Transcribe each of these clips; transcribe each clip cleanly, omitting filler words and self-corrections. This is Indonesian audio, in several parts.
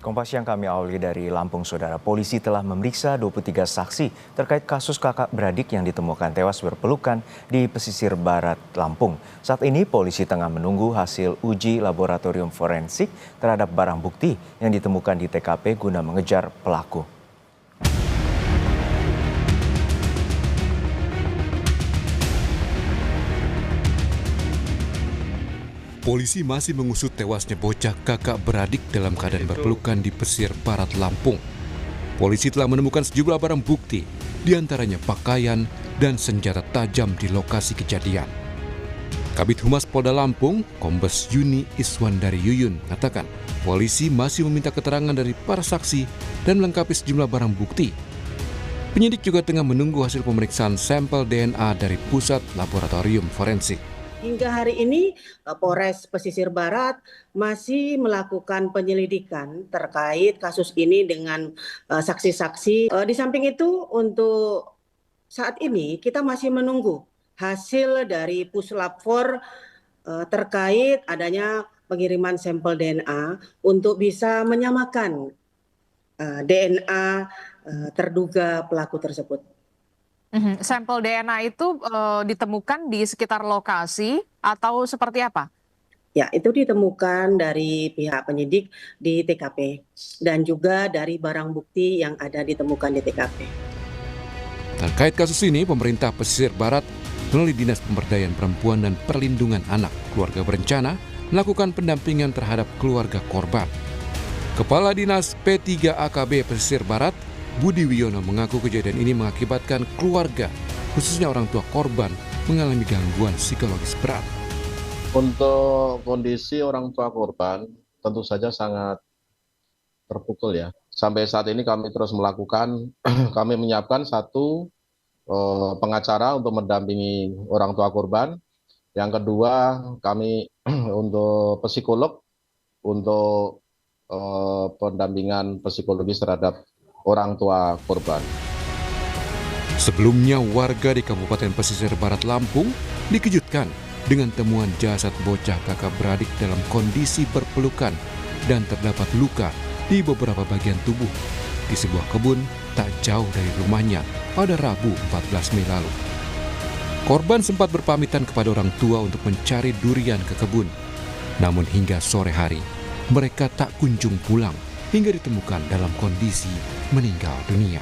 Kompas yang kami awali dari Lampung, Saudara. Polisi telah memeriksa 23 saksi terkait kasus kakak beradik yang ditemukan tewas berpelukan di pesisir barat Lampung. Saat ini polisi tengah menunggu hasil uji laboratorium forensik terhadap barang bukti yang ditemukan di TKP guna mengejar pelaku. Polisi masih mengusut tewasnya bocah kakak beradik dalam keadaan berpelukan di pesisir barat Lampung. Polisi telah menemukan sejumlah barang bukti, diantaranya pakaian dan senjata tajam di lokasi kejadian. Kabid Humas Polda Lampung, Kombes Yuni Iswandari Yuyun, mengatakan polisi masih meminta keterangan dari para saksi dan melengkapi sejumlah barang bukti. Penyidik juga tengah menunggu hasil pemeriksaan sampel DNA dari Pusat Laboratorium Forensik. Hingga hari ini Polres Pesisir Barat masih melakukan penyelidikan terkait kasus ini dengan saksi-saksi. Di samping itu untuk saat ini kita masih menunggu hasil dari Puslapfor terkait adanya pengiriman sampel DNA untuk bisa menyamakan DNA terduga pelaku tersebut. Sampel DNA itu ditemukan di sekitar lokasi atau seperti apa? Ya, itu ditemukan dari pihak penyidik di TKP dan juga dari barang bukti yang ada ditemukan di TKP. Terkait kasus ini, pemerintah pesisir barat melalui Dinas Pemberdayaan Perempuan dan Perlindungan Anak Keluarga Berencana melakukan pendampingan terhadap keluarga korban. Kepala Dinas P3AKB Pesisir Barat, Budi Wiono, mengaku kejadian ini mengakibatkan keluarga, khususnya orang tua korban, mengalami gangguan psikologis berat. Untuk kondisi orang tua korban tentu saja sangat terpukul ya. Sampai saat ini kami terus melakukan, kami menyiapkan satu pengacara untuk mendampingi orang tua korban. Yang kedua, kami untuk psikolog untuk pendampingan psikologis terhadap orang tua korban. Sebelumnya, warga di Kabupaten Pesisir Barat Lampung dikejutkan dengan temuan jasad bocah kakak beradik dalam kondisi berpelukan dan terdapat luka di beberapa bagian tubuh di sebuah kebun tak jauh dari rumahnya pada Rabu 14 Mei lalu. Korban sempat berpamitan kepada orang tua untuk mencari durian ke kebun. Namun hingga sore hari, mereka tak kunjung pulang hingga ditemukan dalam kondisi meninggal dunia.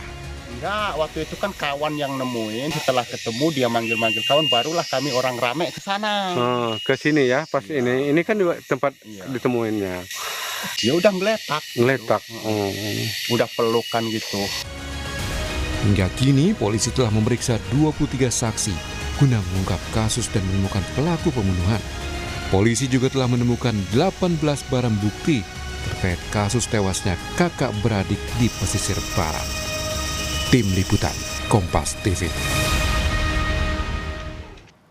Enggak, waktu itu kan kawan yang nemuin, setelah ketemu dia manggil-manggil kawan, barulah kami orang rame ke sana. Ke sini ya, pas ini kan juga tempat ditemuinnya. Ya udah ngeletak. Ngeletak. Udah pelukan gitu. Hingga kini polisi telah memeriksa 23 saksi guna mengungkap kasus dan menemukan pelaku pembunuhan. Polisi juga telah menemukan 18 barang bukti terkait kasus tewasnya kakak beradik di pesisir barat. Tim Liputan, Kompas TV.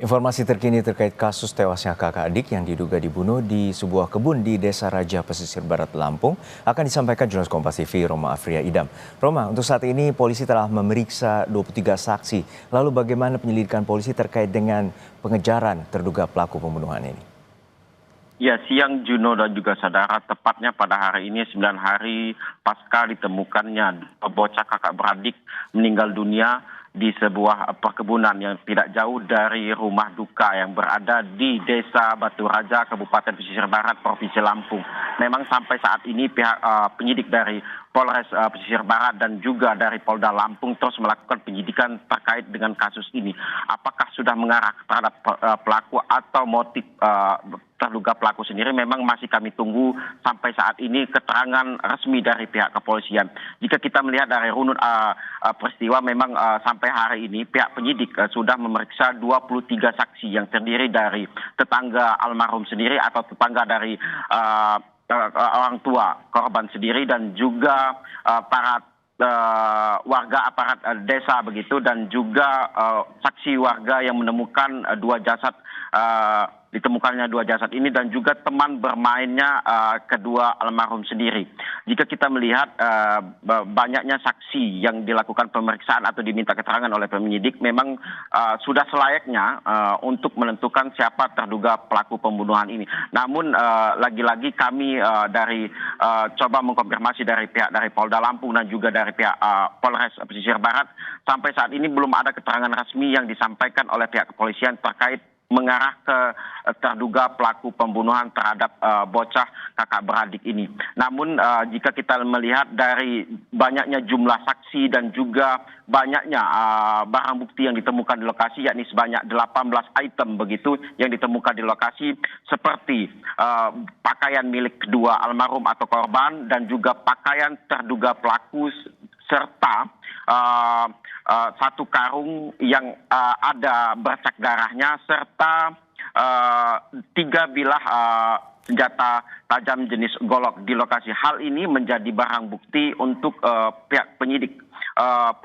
Informasi terkini terkait kasus tewasnya kakak adik yang diduga dibunuh di sebuah kebun di Desa Raja Pesisir Barat Lampung akan disampaikan jurnalis Kompas TV Roma Afria Idam. Roma, untuk saat ini polisi telah memeriksa 23 saksi. Lalu bagaimana penyelidikan polisi terkait dengan pengejaran terduga pelaku pembunuhan ini? Ya, siang Juno dan juga saudara, tepatnya pada hari ini 9 hari pasca ditemukannya bocah kakak beradik meninggal dunia di sebuah perkebunan yang tidak jauh dari rumah duka yang berada di Desa Batu Raja, Kabupaten Pesisir Barat, Provinsi Lampung. Memang sampai saat ini pihak penyidik dari Polres Pesisir Barat dan juga dari Polda Lampung terus melakukan penyidikan terkait dengan kasus ini. Apakah sudah mengarah terhadap pelaku atau motif terduga pelaku sendiri, memang masih kami tunggu sampai saat ini keterangan resmi dari pihak kepolisian. Jika kita melihat dari runut peristiwa, memang sampai hari ini pihak penyidik sudah memeriksa 23 saksi yang terdiri dari tetangga almarhum sendiri atau tetangga dari orang tua korban sendiri dan juga para warga aparat desa begitu, dan juga saksi warga yang menemukan dua jasad ditemukannya dua jasad ini dan juga teman bermainnya kedua almarhum sendiri. Jika kita melihat banyaknya saksi yang dilakukan pemeriksaan atau diminta keterangan oleh penyidik, memang sudah selayaknya untuk menentukan siapa terduga pelaku pembunuhan ini. Namun lagi-lagi kami coba mengkonfirmasi dari pihak dari Polda Lampung dan juga dari pihak Polres Pesisir Barat, sampai saat ini belum ada keterangan resmi yang disampaikan oleh pihak kepolisian terkait mengarah ke terduga pelaku pembunuhan terhadap bocah kakak beradik ini. Namun jika kita melihat dari banyaknya jumlah saksi dan juga banyaknya barang bukti yang ditemukan di lokasi, yakni sebanyak 18 item begitu yang ditemukan di lokasi, seperti pakaian milik kedua almarhum atau korban dan juga pakaian terduga pelaku serta satu karung yang ada bercak darahnya serta 3 bilah senjata tajam jenis golok di lokasi. Hal ini menjadi barang bukti untuk pihak penyidik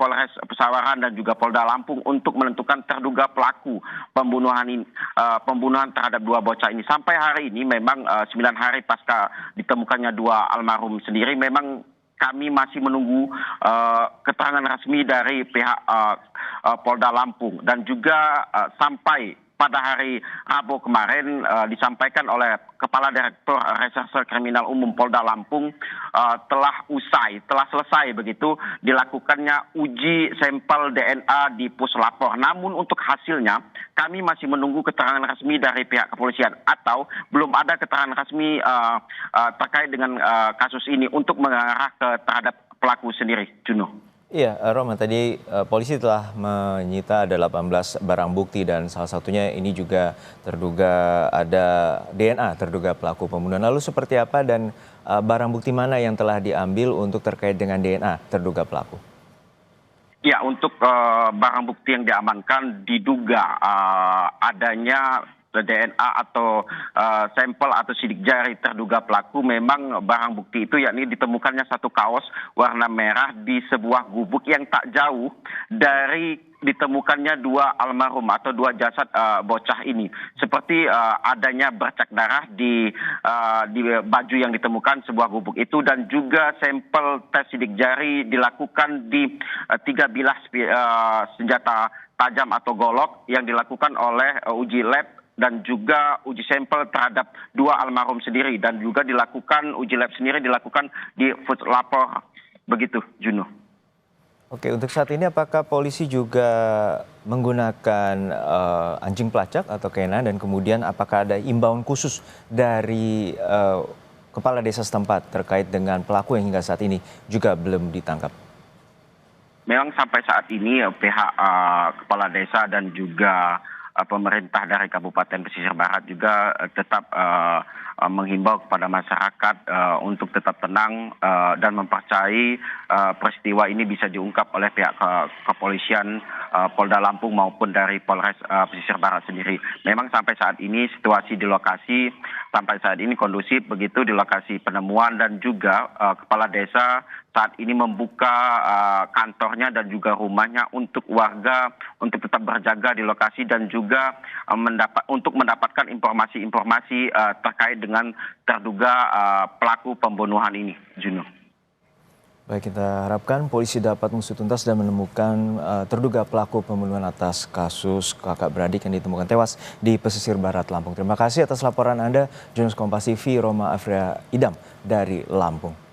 Polres Pesawaran dan juga Polda Lampung untuk menentukan terduga pelaku pembunuhan terhadap dua bocah ini. Sampai hari ini memang 9 hari pasca ditemukannya dua almarhum sendiri, memang kami masih menunggu keterangan resmi dari pihak Polda Lampung dan juga sampai pada hari Rabu kemarin disampaikan oleh Kepala Direktur Reserse Kriminal Umum Polda Lampung telah selesai begitu dilakukannya uji sampel DNA di puslapor. Namun untuk hasilnya kami masih menunggu keterangan resmi dari pihak kepolisian atau belum ada keterangan resmi terkait dengan kasus ini untuk mengarah terhadap pelaku sendiri, Juno. Iya, Roma, tadi polisi telah menyita ada 18 barang bukti dan salah satunya ini juga terduga ada DNA terduga pelaku pembunuhan. Lalu seperti apa dan barang bukti mana yang telah diambil untuk terkait dengan DNA terduga pelaku? Ya, untuk barang bukti yang diamankan diduga adanya DNA atau sampel atau sidik jari terduga pelaku. Memang barang bukti itu yakni ditemukannya satu kaos warna merah di sebuah gubuk yang tak jauh dari ditemukannya dua almarhum atau dua jasad bocah ini. Seperti adanya bercak darah di baju yang ditemukan sebuah gubuk itu dan juga sampel tes sidik jari dilakukan di 3 bilah senjata tajam atau golok yang dilakukan oleh uji lab dan juga uji sampel terhadap dua almarhum sendiri dan juga dilakukan uji lab sendiri dilakukan di puslapor begitu, Juno. Oke, untuk saat ini apakah polisi juga menggunakan anjing pelacak atau K9 dan kemudian apakah ada imbauan khusus dari kepala desa setempat terkait dengan pelaku yang hingga saat ini juga belum ditangkap? Memang sampai saat ini pihak kepala desa dan juga pemerintah dari Kabupaten Pesisir Barat juga tetap menghimbau kepada masyarakat untuk tetap tenang dan mempercayai peristiwa ini bisa diungkap oleh pihak kepolisian Polda Lampung maupun dari Polres Pesisir Barat sendiri. Memang sampai saat ini situasi di lokasi sampai saat ini kondusif begitu di lokasi penemuan dan juga kepala desa saat ini membuka kantornya dan juga rumahnya untuk warga untuk tetap berjaga di lokasi dan juga untuk mendapatkan informasi-informasi terkait dengan terduga pelaku pembunuhan ini, Juno. Baik, kita harapkan polisi dapat mengusut tuntas dan menemukan terduga pelaku pembunuhan atas kasus kakak beradik yang ditemukan tewas di Pesisir Barat Lampung. Terima kasih atas laporan Anda, jurnalis Kompas TV Roma Afria Idam dari Lampung.